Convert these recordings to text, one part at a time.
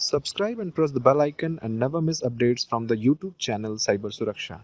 Subscribe and press the bell icon and never miss updates from the YouTube channel Cyber Suraksha.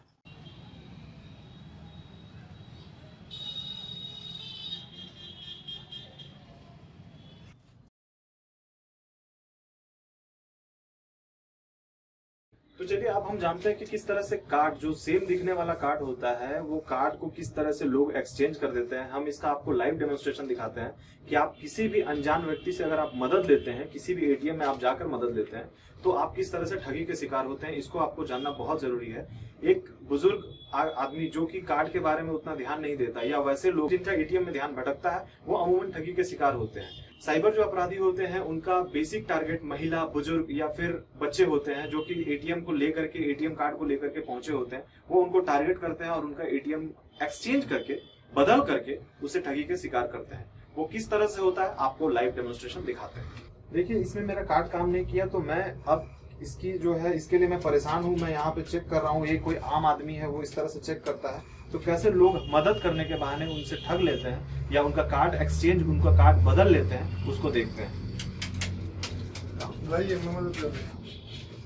तो चलिए अब हम जानते हैं कि किस तरह से कार्ड जो सेम दिखने वाला कार्ड होता है वो कार्ड को किस तरह से लोग एक्सचेंज कर देते हैं। हम इसका आपको लाइव डेमोन्स्ट्रेशन दिखाते हैं कि आप किसी भी अनजान व्यक्ति से अगर आप मदद लेते हैं, किसी भी एटीएम में आप जाकर मदद लेते हैं, तो आप किस तरह से ठगी के शिकार होते हैं। इसको आपको जानना बहुत जरूरी है। एक बुजुर्ग आदमी जो कि कार्ड के बारे में उतना ध्यान नहीं देता या वैसे लोग जिनका एटीएम में ध्यान भटकता है वो अमूमन ठगी के शिकार होते हैं। साइबर जो अपराधी होते हैं उनका बेसिक टारगेट महिला, बुजुर्ग या फिर बच्चे होते हैं जो कि एटीएम को लेकर के, एटीएम कार्ड को लेकर के पहुंचे होते हैं। वो उनको टारगेट करते हैं और उनका एटीएम एक्सचेंज करके, बदल करके उसे ठगी के शिकार करते हैं। वो किस तरह से होता है आपको लाइव डेमोन्स्ट्रेशन दिखाते हैं। देखिए इसमें मेरा कार्ड काम नहीं किया तो मैं अब इसकी जो है इसके लिए मैं परेशान हूँ। मैं यहाँ पे चेक कर रहा हूँ, ये कोई आम आदमी है वो इस तरह से चेक करता है। तो कैसे लोग मदद करने के बहाने उनसे ठग लेते हैं या उनका कार्ड एक्सचेंज, उनका कार्ड बदल लेते हैं, उसको देखते हैं।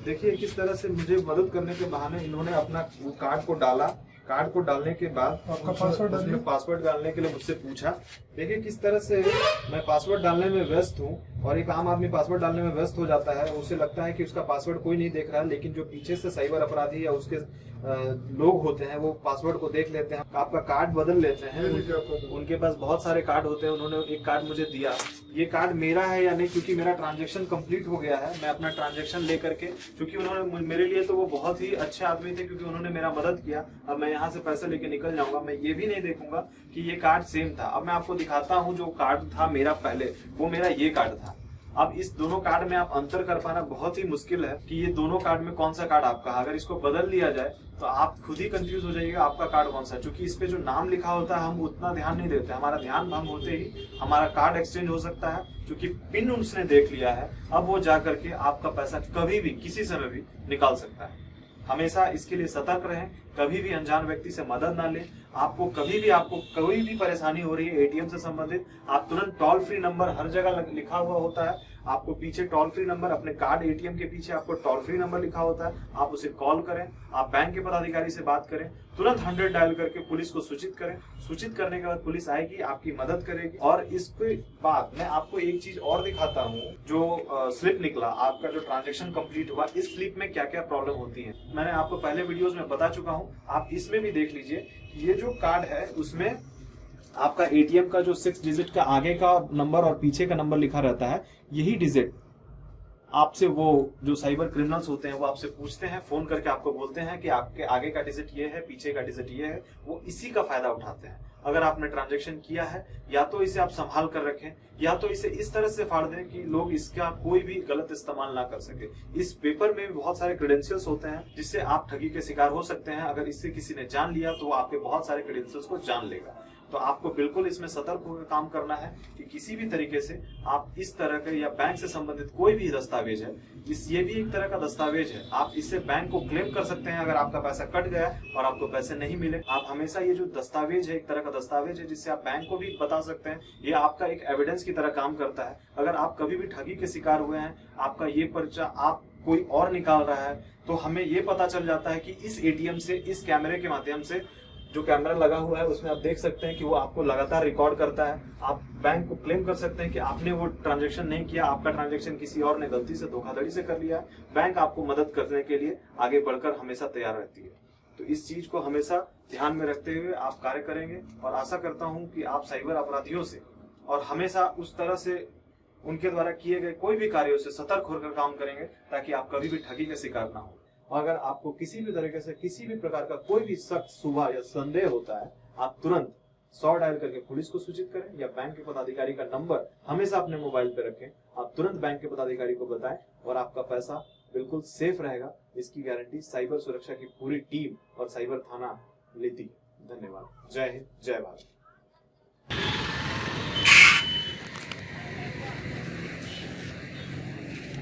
देखिए किस तरह से मुझे मदद करने के बहाने इन्होंने अपना कार्ड को डाला। कार्ड को डालने के बाद आपका पासवर्ड डालने के लिए मुझसे पूछा। देखिए किस तरह से मैं पासवर्ड डालने में व्यस्त हूँ और एक आम आदमी पासवर्ड डालने में व्यस्त हो जाता है। उसे लगता है कि उसका पासवर्ड कोई नहीं देख रहा है, लेकिन जो पीछे से साइबर अपराधी या उसके लोग होते हैं वो पासवर्ड को देख लेते हैं, आपका कार्ड बदल लेते हैं। उनके पास बहुत सारे कार्ड होते हैं। उन्होंने एक कार्ड मुझे दिया, ये कार्ड मेरा है या नहीं, क्योंकि मेरा ट्रांजैक्शन कंप्लीट हो गया है। मैं अपना ट्रांजैक्शन लेकर के, क्योंकि उन्होंने मेरे लिए तो वो बहुत ही अच्छे आदमी थे, क्योंकि उन्होंने मेरा मदद किया। अब मैं यहाँ से पैसे लेके निकल जाऊंगा, मैं ये भी नहीं देखूंगा कि ये कार्ड सेम था। अब मैं आपको दिखाता हूँ जो कार्ड था मेरा पहले, वो मेरा ये कार्ड था। अब इस दोनों कार्ड में आप अंतर कर पाना बहुत ही मुश्किल है कि ये दोनों कार्ड में कौन सा कार्ड आपका है। अगर इसको बदल लिया जाए तो आप खुद ही कंफ्यूज हो जाइएगा आपका कार्ड कौन सा है। क्योंकि इस पे जो नाम लिखा होता है हम उतना ध्यान नहीं देते, हमारा ध्यान भंग होते ही हमारा कार्ड एक्सचेंज हो सकता है। क्योंकि पिन उसने देख लिया है, अब वो जा करके आपका पैसा कभी भी किसी समय भी निकाल सकता है। हमेशा इसके लिए सतर्क रहें, कभी भी अनजान व्यक्ति से मदद ना लें। आपको कोई भी परेशानी हो रही है एटीएम से संबंधित, आप तुरंत टोल फ्री नंबर हर जगह लिखा हुआ होता है। आपको पीछे टोल फ्री नंबर, अपने कार्ड एटीएम के पीछे आपको टोल फ्री नंबर लिखा होता है। आप उसे कॉल करें, आप बैंक के पदाधिकारी से बात करें, तुरंत 100 डायल करके पुलिस को सूचित करें। सूचित करने के बाद पुलिस आएगी, आपकी मदद करेगी। और इसके बाद मैं आपको एक चीज और दिखाता हूँ, जो स्लिप निकला आपका, जो ट्रांजेक्शन कंप्लीट हुआ, इस स्लिप में क्या क्या प्रॉब्लम होती है मैंने आपको पहले वीडियोस में बता चुका हूँ। आप इसमें भी देख लीजिए, ये जो कार्ड है उसमें आपका एटीएम का जो 6 डिजिट का आगे का नंबर और पीछे का नंबर लिखा रहता है, यही डिजिट आपसे वो जो साइबर क्रिमिनल्स होते हैं वो आपसे पूछते हैं, फोन करके आपको बोलते हैं कि आपके आगे का डिजिट ये है, पीछे का डिजिट ये है। वो इसी का फायदा उठाते हैं। अगर आपने ट्रांजैक्शन किया है, या तो इसे आप संभाल कर रखें, या तो इसे इस तरह से फाड़ दें कि लोग इसका कोई भी गलत इस्तेमाल ना कर सके। इस पेपर में बहुत सारे क्रेडेंशियल्स होते हैं जिससे आप ठगी के शिकार हो सकते हैं। अगर इससे किसी ने जान लिया तो वो आपके बहुत सारे क्रेडेंशियल्स को जान लेगा। तो आपको बिल्कुल इसमें सतर्क होकर काम करना है कि किसी भी तरीके से आप इस तरह के या बैंक से संबंधित कोई भी दस्तावेज है, ये भी एक तरह का दस्तावेज है, आप इससे बैंक को क्लेम कर सकते हैं। अगर आपका पैसा कट गया और आपको पैसे नहीं मिले, आप हमेशा ये जो दस्तावेज है, एक तरह का दस्तावेज है जिससे आप बैंक को भी बता सकते हैं। ये आपका एक एविडेंस की तरह काम करता है। अगर आप कभी भी ठगी के शिकार हुए हैं, आपका ये पर्चा आप कोई और निकाल रहा है, तो हमें ये पता चल जाता है कि इस एटीएम से, इस कैमरे के माध्यम से, जो कैमरा लगा हुआ है उसमें आप देख सकते हैं कि वो आपको लगातार रिकॉर्ड करता है। आप बैंक को क्लेम कर सकते हैं कि आपने वो ट्रांजैक्शन नहीं किया, आपका ट्रांजैक्शन किसी और ने गलती से, धोखाधड़ी से कर लिया। बैंक आपको मदद करने के लिए आगे बढ़कर हमेशा तैयार रहती है। तो इस चीज को हमेशा ध्यान में रखते हुए आप कार्य करेंगे, और आशा करता हूं कि आप साइबर अपराधियों से और हमेशा उस तरह से उनके द्वारा किए गए कोई भी कार्यों से सतर्क होकर काम करेंगे, ताकि आप कभी भी ठगी का शिकार ना हो। अगर आपको किसी भी तरीके से, किसी भी प्रकार का कोई भी शक, शुबा या संदेह होता है, आप तुरंत 100 डायल करके पुलिस को सूचित करें, या बैंक के पदाधिकारी का नंबर हमेशा अपने मोबाइल पे रखें। आप तुरंत बैंक के पदाधिकारी को बताएं और आपका पैसा बिल्कुल सेफ रहेगा। इसकी गारंटी साइबर सुरक्षा की पूरी टीम और साइबर थाना लेती है। धन्यवाद। जय हिंद, जय भारत।